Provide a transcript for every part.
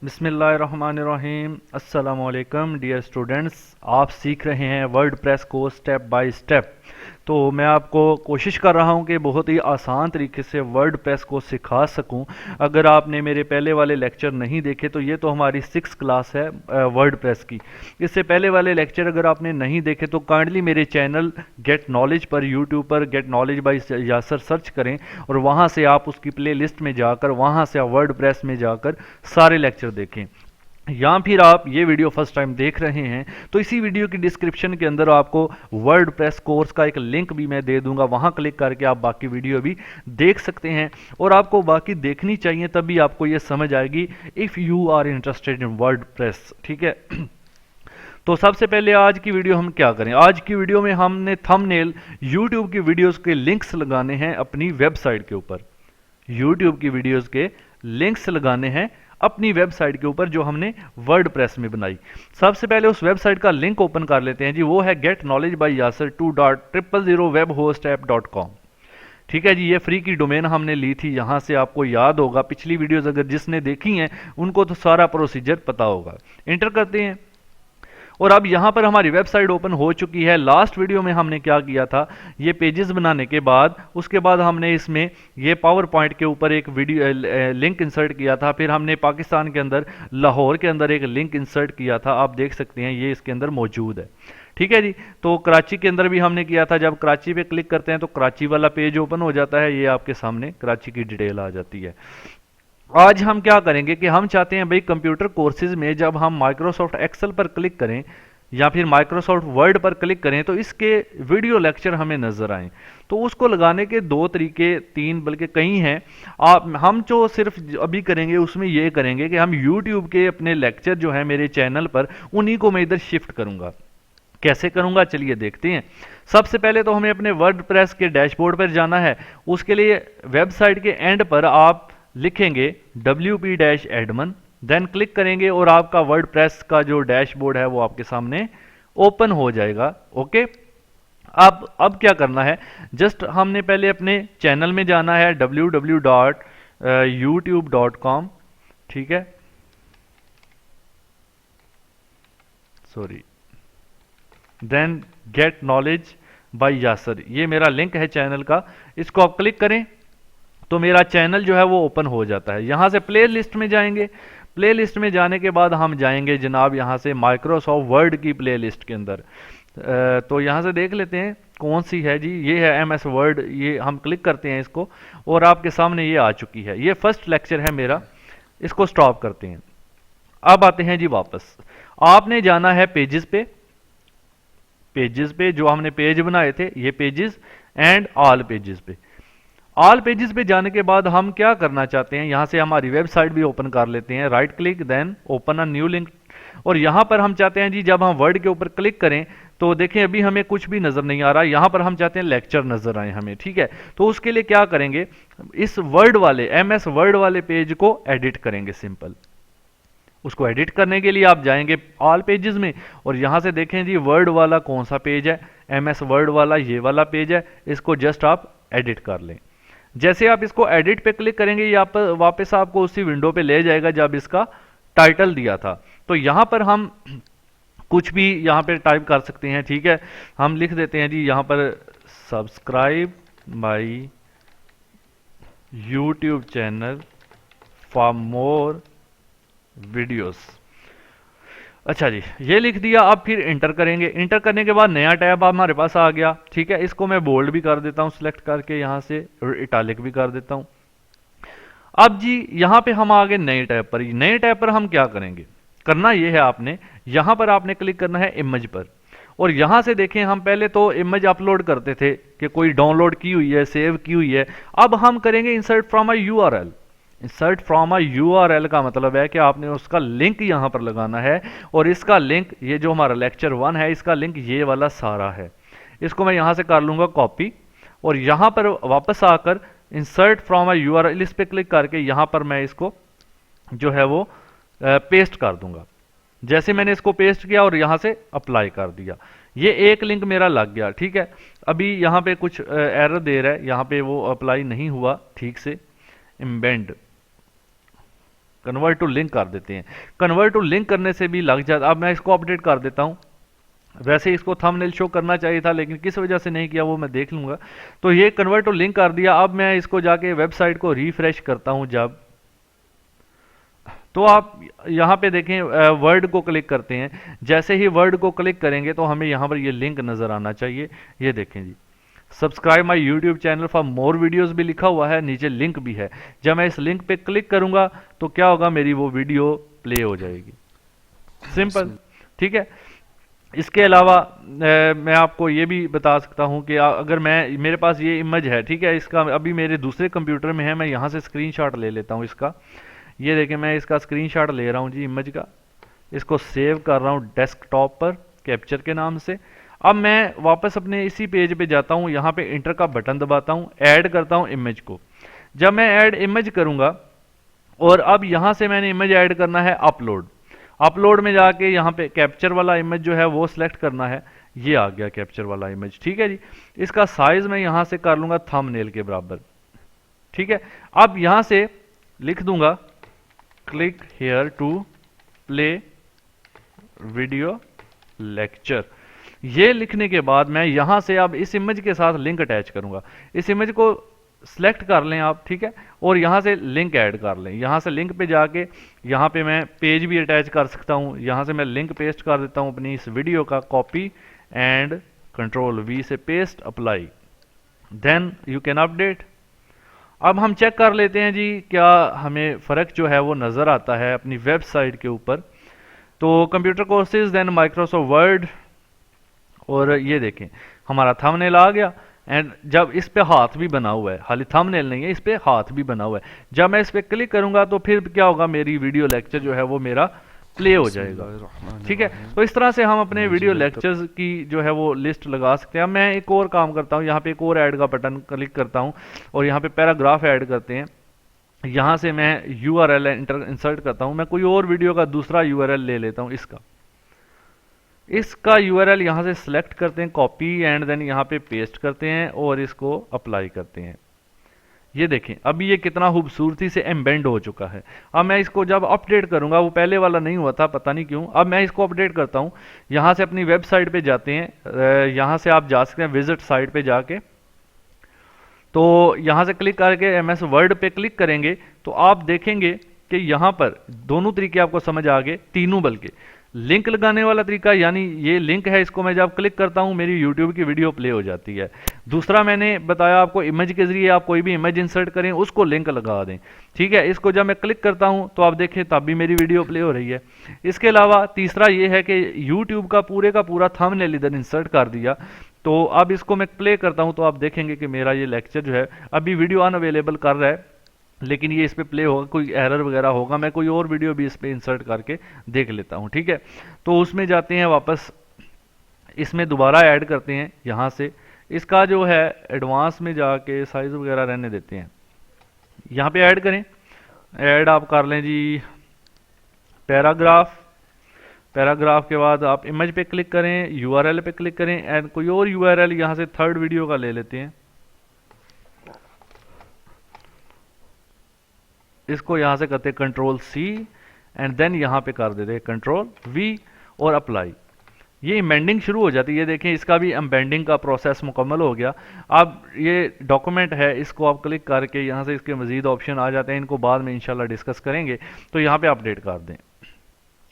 बिस्मिल्लाहिर्रहमानिर्रहीम। अस्सलामुअलैकुम dear students, आप सीख रहे हैं वर्डप्रेस को स्टेप बाय स्टेप। तो मैं आपको कोशिश कर रहा हूं कि बहुत ही आसान तरीके से वर्डप्रेस को सिखा सकूं। अगर आपने मेरे पहले वाले लेक्चर नहीं देखे तो ये तो हमारी 6th क्लास है वर्डप्रेस की। इससे पहले वाले लेक्चर अगर आपने नहीं देखे तो काइंडली मेरे चैनल गेट नॉलेज पर यूट्यूब पर get knowledge by Yasir search करें और वहां से आप उसकी प्ले लिस्ट में जाकर वहां से आप वर्डप्रेस में जाकर सारे लेक्चर देखें। या फिर आप ये वीडियो फर्स्ट टाइम देख रहे हैं तो इसी वीडियो की डिस्क्रिप्शन के अंदर आपको वर्डप्रेस कोर्स का एक लिंक भी मैं दे दूंगा, वहां क्लिक करके आप बाकी वीडियो भी देख सकते हैं। और आपको बाकी देखनी चाहिए, तभी आपको ये समझ आएगी if you are interested in WordPress. ठीक है। तो सबसे पहले आज की वीडियो हम क्या करें, आज की वीडियो में हमने थंबनेल यूट्यूब की वीडियोस के लिंक्स लगाने हैं अपनी वेबसाइट के ऊपर। यूट्यूब की वीडियोस के लिंक्स लगाने हैं अपनी वेबसाइट के ऊपर जो हमने वर्डप्रेस में बनाई। सबसे पहले उस वेबसाइट का लिंक ओपन कर लेते हैं जी, वो है getKnowledgeByYasser2.000webhostapp.com। ठीक है जी, ये फ्री की डोमेन हमने ली थी। यहां से आपको याद होगा, पिछली वीडियोस अगर जिसने देखी हैं उनको तो सारा प्रोसीजर पता होगा। इंटर करते हैं और अब यहां पर हमारी वेबसाइट ओपन हो चुकी है। लास्ट वीडियो में हमने क्या किया था, ये पेजेस बनाने के बाद उसके बाद हमने इसमें ये पावर पॉइंट के ऊपर एक वीडियो लिंक इंसर्ट किया था। फिर हमने पाकिस्तान के अंदर लाहौर के अंदर एक लिंक इंसर्ट किया था, आप देख सकते हैं ये इसके अंदर मौजूद है। ठीक है जी। तो कराची के अंदर भी हमने किया था। जब कराची पे क्लिक करते हैं तो कराची वाला पेज ओपन हो जाता है, ये आपके सामने कराची की डिटेल आ जाती है। आज हम क्या करेंगे कि हम चाहते हैं भाई कंप्यूटर कोर्सेज में जब हम माइक्रोसॉफ्ट एक्सेल पर क्लिक करें या फिर माइक्रोसॉफ्ट वर्ड पर क्लिक करें तो इसके वीडियो लेक्चर हमें नजर आए। तो उसको लगाने के दो तरीके, तीन बल्कि कई हैं। हम जो सिर्फ अभी करेंगे उसमें ये करेंगे कि हम यूट्यूब के अपने लेक्चर जो है मेरे चैनल पर, उन्हीं को मैं इधर शिफ्ट करूंगा। कैसे करूंगा चलिए देखते हैं। सबसे पहले तो हमें अपने वर्डप्रेस के डैशबोर्ड पर जाना है। उसके लिए वेबसाइट के एंड पर आप लिखेंगे wp-admin, देन क्लिक करेंगे और आपका वर्डप्रेस का जो डैशबोर्ड है वो आपके सामने ओपन हो जाएगा। ओके। अब क्या करना है, जस्ट हमने पहले अपने चैनल में जाना है www.youtube.com। ठीक है, sorry, then get knowledge by Yasir, ये मेरा लिंक है चैनल का। इसको आप क्लिक करें तो मेरा चैनल जो है वो ओपन हो जाता है। यहां से प्ले लिस्ट में जाएंगे। प्ले लिस्ट में जाने के बाद हम जाएंगे जनाब यहां से माइक्रोसॉफ्ट वर्ड की प्ले लिस्ट के अंदर। तो यहां से देख लेते हैं कौन सी है जी, ये है MS वर्ड। ये हम क्लिक करते हैं इसको और आपके सामने ये आ चुकी है। ये फर्स्ट लेक्चर है मेरा, इसको स्टॉप करते हैं। अब आते हैं जी वापस। आपने जाना है पेजेस पे। पेजेस पे जो हमने पेज बनाए थे, ये पेजेस एंड ऑल पेजेस पे। ऑल पेजेस पे जाने के बाद हम क्या करना चाहते हैं, यहां से हमारी वेबसाइट भी ओपन कर लेते हैं। Right click, then open a new link. और यहां पर हम चाहते हैं जी जब हम वर्ड के ऊपर क्लिक करें तो देखें अभी हमें कुछ भी नजर नहीं आ रहा। यहां पर हम चाहते हैं लेक्चर नजर आए हमें। ठीक है, तो उसके लिए क्या करेंगे, इस वर्ड वाले MS वर्ड वाले पेज को एडिट करेंगे। सिंपल, उसको एडिट करने के लिए आप जाएंगे ऑल पेजेस में और यहां से देखें जी वर्ड वाला कौन सा पेज है, MS वर्ड वाला ये वाला पेज है। इसको जस्ट आप एडिट कर लें। जैसे आप इसको एडिट पे क्लिक करेंगे ये आप वापस आपको उसी विंडो पे ले जाएगा जब इसका टाइटल दिया था। तो यहां पर हम कुछ भी यहां पे टाइप कर सकते हैं। ठीक है, हम लिख देते हैं जी यहां पर subscribe my YouTube channel for more videos. अच्छा जी, ये लिख दिया। अब फिर इंटर करेंगे। इंटर करने के बाद नया टैब हमारे पास आ गया। ठीक है, इसको मैं बोल्ड भी कर देता हूं सिलेक्ट करके, यहां से इटालिक भी कर देता हूं। अब जी यहां पे हम आ गए नए टैब पर। नए टैब पर हम क्या करेंगे, करना यह है आपने यहां पर आपने क्लिक करना है इमेज पर। और यहां से देखें हम पहले तो इमेज अपलोड करते थे कि कोई डाउनलोड की हुई है, सेव की हुई है। अब हम करेंगे insert from a URL। Insert from a URL का मतलब है कि आपने उसका लिंक यहां पर लगाना है। और इसका लिंक, ये जो हमारा लेक्चर 1 है इसका लिंक ये वाला सारा है। इसको मैं यहां से कर लूंगा कॉपी और यहां पर वापस आकर इंसर्ट फ्रॉम अ URL इस पे क्लिक करके यहां पर मैं इसको जो है वो पेस्ट कर दूंगा। जैसे मैंने इसको पेस्ट किया और यहां से अप्लाई कर दिया, ये एक लिंक मेरा लग गया। ठीक है, अभी यहां पे कुछ एरर दे रहा है, यहां पे वो अप्लाई नहीं हुआ ठीक से। एम्बेड, कन्वर्ट टू लिंक कर देते हैं। कन्वर्ट टू लिंक करने से भी लग जाता। अब मैं इसको अपडेट कर देता हूँ। वैसे इसको थंबनेल शो करना चाहिए था, लेकिन किस वजह से नहीं किया वो मैं देख लूंगा। तो ये कन्वर्ट टू लिंक कर दिया। अब मैं इसको जाके वेबसाइट को रिफ्रेश करता हूं जब, तो आप यहाँ पे देखें वर्ड को क्लिक करते हैं। जैसे ही वर्ड को क्लिक करेंगे तो हमें यहाँ पर ये लिंक नजर आना चाहिए। ये देखें जी, subscribe my YouTube channel for more videos भी लिखा हुआ है, नीचे लिंक भी है। जब मैं इस लिंक पे क्लिक करूंगा तो क्या होगा, मेरी वो वीडियो प्ले हो जाएगी। सिंपल, ठीक है। इसके अलावा मैं आपको ये भी बता सकता हूँ कि अगर मेरे पास ये इमेज है, ठीक है, इसका अभी मेरे दूसरे कंप्यूटर में है, मैं यहाँ से स्क्रीनशॉट ले लेता हूँ इसका। ये देखें, मैं इसका स्क्रीनशॉट ले रहा हूँ जी इमेज का। इसको सेव कर रहा हूँ डेस्कटॉप पर कैप्चर के नाम से। अब मैं वापस अपने इसी पेज पे जाता हूँ, यहाँ पे इंटर का बटन दबाता हूँ, ऐड करता हूँ इमेज को। जब मैं ऐड इमेज करूँगा, और अब यहाँ से मैंने इमेज ऐड करना है अपलोड। अपलोड में जाके यहाँ पे कैप्चर वाला इमेज जो है वो सिलेक्ट करना है। ये आ गया कैप्चर वाला इमेज, ठीक है जी। इसका साइज मैं यहाँ से कर लूंगा थंबनेल के बराबर, ठीक है। अब यहाँ से लिख दूंगा click here to play video lecture. ये लिखने के बाद मैं यहां से अब इस इमेज के साथ लिंक अटैच करूंगा। इस इमेज को सिलेक्ट कर लें आप, ठीक है, और यहां से लिंक ऐड कर लें। यहां से लिंक पे जाके यहां पे मैं पेज भी अटैच कर सकता हूं। यहां से मैं लिंक पेस्ट कर देता हूं अपनी इस वीडियो का, कॉपी एंड कंट्रोल वी से paste, apply, then you can update. अब हम चेक कर लेते हैं जी क्या हमें फ़र्क जो है वो नज़र आता है अपनी वेबसाइट के ऊपर। तो computer courses, then Microsoft Word, और ये देखें हमारा थंबनेल आ गया। एंड जब इस पे हाथ भी बना हुआ है, खाली थंबनेल नहीं है, इस पे हाथ भी बना हुआ है। जब मैं इस पे क्लिक करूंगा तो फिर क्या होगा, मेरी वीडियो लेक्चर जो है वो मेरा प्ले हो जाएगा, ठीक है। तो इस तरह से हम अपने वीडियो लेक्चर्स की जो है वो लिस्ट लगा सकते हैं। मैं एक और काम करता हूँ, यहाँ पे एक और ऐड का बटन क्लिक करता हूँ और यहाँ पे पैराग्राफ ऐड करते हैं। यहाँ से मैं URL इंसर्ट करता हूँ। मैं कोई और वीडियो का दूसरा URL ले लेता हूँ। इसका URL यहाँ से सिलेक्ट करते हैं, कॉपी एंड देन यहाँ पे पेस्ट करते हैं और इसको अप्लाई करते हैं। ये देखें अभी ये कितना खूबसूरती से एम्बेंड हो चुका है। अब मैं इसको जब अपडेट करूंगा, वो पहले वाला नहीं हुआ था, पता नहीं क्यों। अब मैं इसको अपडेट करता हूं। यहां से अपनी वेबसाइट पे जाते हैं, यहां से आप जा सकते हैं विजिट साइट पे जाके। तो यहां से क्लिक करके MS वर्ड पे क्लिक करेंगे तो आप देखेंगे कि यहां पर दोनों तरीके आपको समझ आ गए, तीनों बल्कि। लिंक लगाने वाला तरीका, यानी ये लिंक है, इसको मैं जब क्लिक करता हूं मेरी YouTube की वीडियो प्ले हो जाती है। दूसरा मैंने बताया आपको, इमेज के जरिए आप कोई भी इमेज इंसर्ट करें, उसको लिंक लगा दें, ठीक है। इसको जब मैं क्लिक करता हूं तो आप देखें तब भी मेरी वीडियो प्ले हो रही है। इसके अलावा तीसरा ये है कि YouTube का पूरा थंबनेल इधर इंसर्ट कर दिया। तो अब इसको मैं प्ले करता हूं तो आप देखेंगे कि मेरा ये लेक्चर जो है अभी वीडियो अनअवेलेबल कर रहा है, लेकिन ये इस पे प्ले होगा। कोई एरर वगैरह होगा, मैं कोई और वीडियो भी इस पे इंसर्ट करके देख लेता हूँ, ठीक है। तो उसमें जाते हैं वापस, इसमें दोबारा ऐड करते हैं। यहाँ से इसका जो है एडवांस में जाके साइज वगैरह रहने देते हैं। यहाँ पे ऐड करें, ऐड आप कर लें जी पैराग्राफ। पैराग्राफ के बाद आप इमेज पे क्लिक करें, URL पे क्लिक करें एंड कोई और URL यहाँ से थर्ड वीडियो का ले लेते हैं। इसको यहां से करते हैं कंट्रोल-C एंड देन यहां पे कर देते हैं कंट्रोल-V और अप्लाई। ये एम्बेंडिंग शुरू हो जाती है। ये देखें इसका भी एम्बेंडिंग का प्रोसेस मुकम्मल हो गया। अब ये डॉक्यूमेंट है, इसको आप क्लिक करके यहाँ से इसके मजीद ऑप्शन आ जाते हैं, इनको बाद में इंशाल्लाह डिस्कस करेंगे। तो यहाँ पे अपडेट कर दें।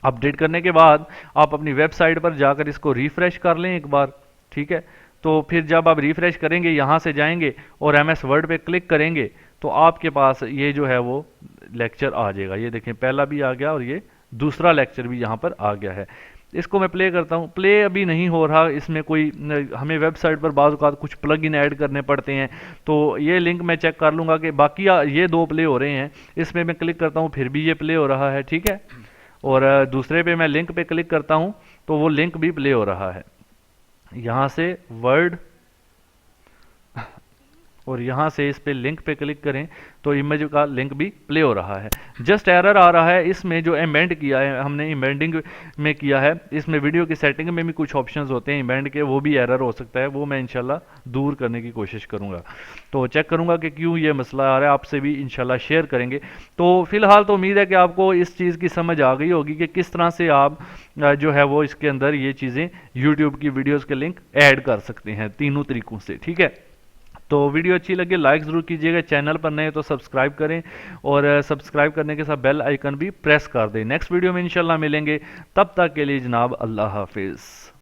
अपडेट करने के बाद आप अपनी वेबसाइट पर जाकर इसको रिफ्रेश कर लें एक बार, ठीक है। तो फिर जब आप रिफ्रेश करेंगे, यहाँ से जाएंगे और MS वर्ड पे क्लिक करेंगे तो आपके पास ये जो है वो लेक्चर आ जाएगा। ये देखें पहला भी आ गया और ये दूसरा लेक्चर भी यहाँ पर आ गया है। इसको मैं प्ले करता हूँ। प्ले अभी नहीं हो रहा, इसमें कोई हमें वेबसाइट पर बाज़ औक़ात कुछ प्लगइन ऐड करने पड़ते हैं। तो ये लिंक मैं चेक कर लूँगा कि बाकी ये दो प्ले हो रहे हैं। इसमें मैं क्लिक करता हूँ फिर भी ये प्ले हो रहा है, ठीक है। और दूसरे पे मैं लिंक पे क्लिक करता हूँ तो वो लिंक भी प्ले हो रहा है। यहाँ से वर्ड और यहाँ से इस पे लिंक पे क्लिक करें तो इमेज का लिंक भी प्ले हो रहा है। जस्ट एरर आ रहा है इसमें जो एम्बेड किया है हमने, एम्बेडिंग में किया है, इसमें वीडियो की सेटिंग में भी कुछ ऑप्शंस होते हैं एम्बेड के, वो भी एरर हो सकता है, वो मैं इंशाल्लाह दूर करने की कोशिश करूँगा। तो चेक करूँगा कि क्यों ये मसला आ रहा है, आपसे भी इंशाल्लाह शेयर करेंगे। तो फिलहाल तो उम्मीद है कि आपको इस चीज़ की समझ आ गई होगी कि किस तरह से आप जो है वो इसके अंदर ये चीज़ें यूट्यूब की वीडियोज़ के लिंक ऐड कर सकते हैं तीनों तरीकों से। ठीक है, तो वीडियो अच्छी लगे लाइक ज़रूर कीजिएगा, चैनल पर नए तो सब्सक्राइब करें और सब्सक्राइब करने के साथ बेल आइकन भी प्रेस कर दें। नेक्स्ट वीडियो में इंशाल्लाह मिलेंगे, तब तक के लिए जनाब अल्लाह हाफिज़।